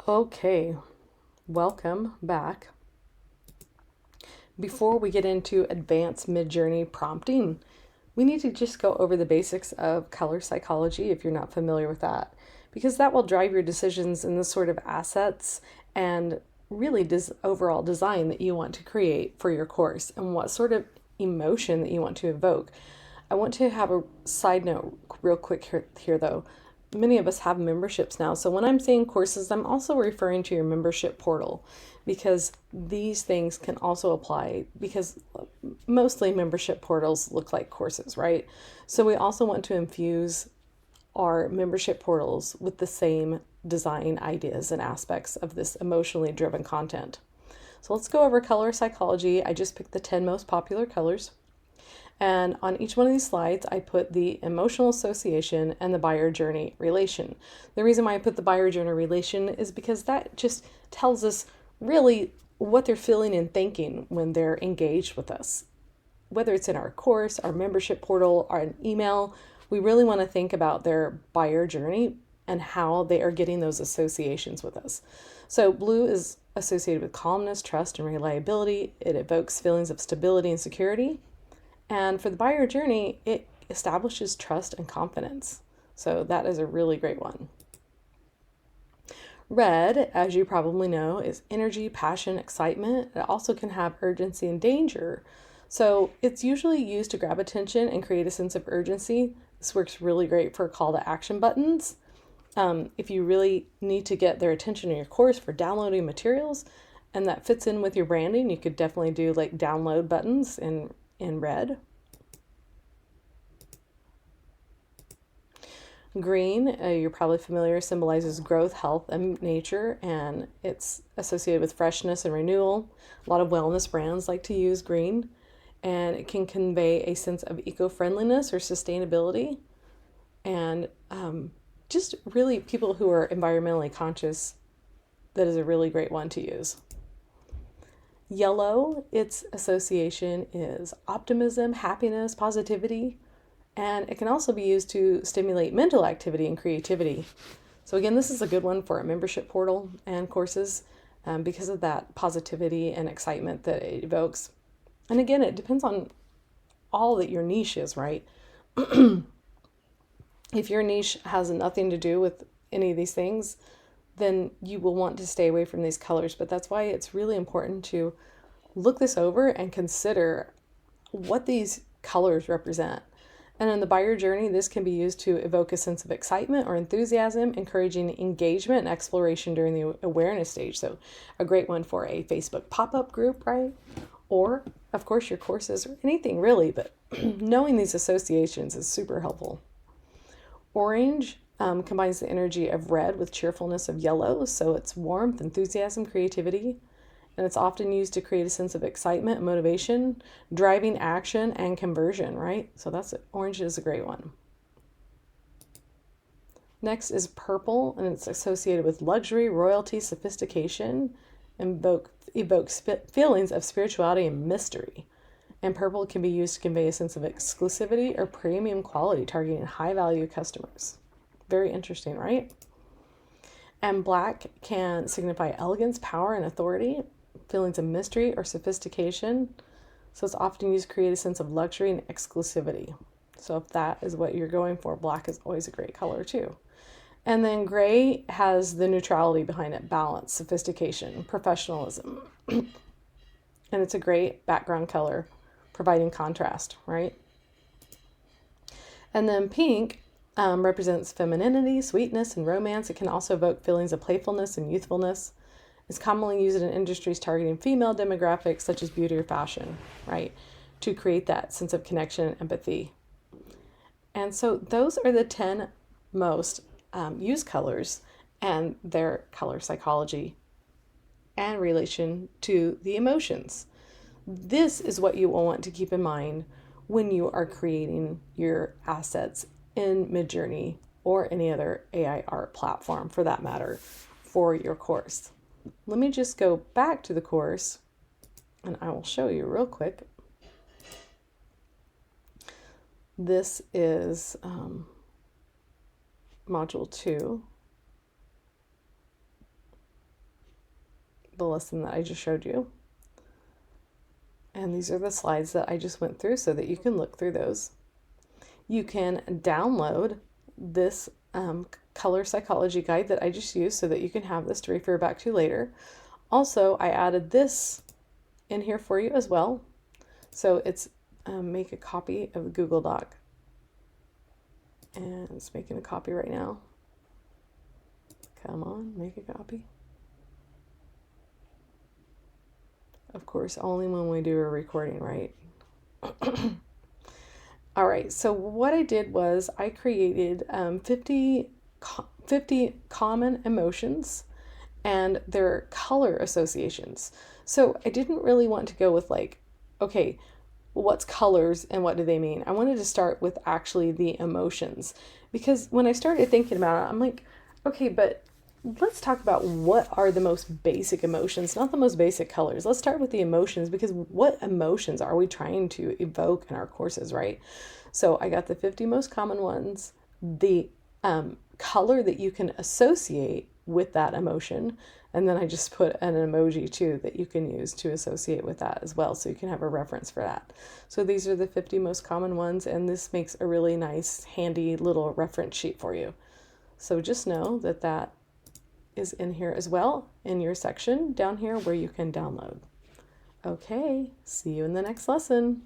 Okay, welcome back. Before we get into advanced Midjourney prompting, we need to just go over the basics of color psychology if you're not familiar with that, because that will drive your decisions in the sort of assets and really overall design that you want to create for your course and what sort of emotion that you want to evoke. I want to have a side note real quick here though. Many of us have memberships now. So when I'm saying courses, I'm also referring to your membership portal because these things can also apply because mostly membership portals look like courses, right? So we also want to infuse our membership portals with the same design ideas and aspects of this emotionally driven content. So let's go over color psychology. I just picked the 10 most popular colors. And on each one of these slides, I put the emotional association and the buyer journey relation. The reason why I put the buyer journey relation is because that just tells us really what they're feeling and thinking when they're engaged with us. Whether it's in our course, our membership portal, or an email, we really want to think about their buyer journey and how they are getting those associations with us. So blue is associated with calmness, trust, and reliability. It evokes feelings of stability and security. And for the buyer journey, it establishes trust and confidence. So that is a really great one. Red, as you probably know, is energy, passion, excitement. It also can have urgency and danger. So it's usually used to grab attention and create a sense of urgency. This works really great for call to action buttons. If you really need to get their attention in your course for downloading materials, and that fits in with your branding, you could definitely do like download buttons in red. Green, you're probably familiar, symbolizes growth, health, and nature, and it's associated with freshness and renewal. A lot of wellness brands like to use green, and it can convey a sense of eco-friendliness or sustainability, and just really people who are environmentally conscious. That is a really great one to use. Yellow, its association is optimism, happiness, positivity, and it can also be used to stimulate mental activity and creativity. So again, this is a good one for a membership portal and courses because of that positivity and excitement that it evokes. And again, it depends on all that your niche is, right? If your niche has nothing to do with any of these things, then you will want to stay away from these colors. But that's why it's really important to look this over and consider what these colors represent. And in the buyer journey, this can be used to evoke a sense of excitement or enthusiasm, encouraging engagement and exploration during the awareness stage. So a great one for a Facebook pop-up group, right? Or, of course, your courses or anything really, but knowing these associations is super helpful. Orange combines the energy of red with cheerfulness of yellow, so it's warmth, enthusiasm, creativity, and it's often used to create a sense of excitement, motivation, driving action, and conversion, right? So orange is a great one. Next is purple, and it's associated with luxury, royalty, sophistication, and evokes feelings of spirituality and mystery. And purple can be used to convey a sense of exclusivity or premium quality, targeting high-value customers. Very interesting, right? And black can signify elegance, power, and authority, feelings of mystery or sophistication. So it's often used to create a sense of luxury and exclusivity. So if that is what you're going for, black is always a great color too. And then gray has the neutrality behind it, balance, sophistication, professionalism. And it's a great background color, providing contrast, right? And then pink represents femininity, sweetness, and romance. It can also evoke feelings of playfulness and youthfulness. It's commonly used in industries targeting female demographics such as beauty or fashion, right? To create that sense of connection and empathy. And so those are the 10 most used colors and their color psychology and relation to the emotions. This is what you will want to keep in mind when you are creating your assets in Midjourney or any other AI art platform for that matter for your course. Let me just go back to the course and I will show you real quick. This is module 2. the lesson that I just showed you. And these are the slides that I just went through so that you can look through those. You can download this color psychology guide that I just used so that you can have this to refer back to later. Also, I added this in here for you as well. So it's make a copy of the Google Doc. And it's making a copy right now. Come on, make a copy. Of course, only when we do a recording, right? All right, so what I did was I created 50 common emotions and their color associations. So I didn't really want to go with like, okay, what's colors and what do they mean? I wanted to start with actually the emotions, because when I started thinking about it, I'm like, okay, but let's talk about what are the most basic emotions, not the most basic colors. Let's start with the emotions, because what emotions are we trying to evoke in our courses, right? So I got the 50 most common ones, the color that you can associate with that emotion, and then I just put an emoji too that you can use to associate with that as well, so you can have a reference for that. So these are the 50 most common ones, and this makes a really nice, handy little reference sheet for you. So just know that that is in here as well in your section down here where you can download. Okay, see you in the next lesson.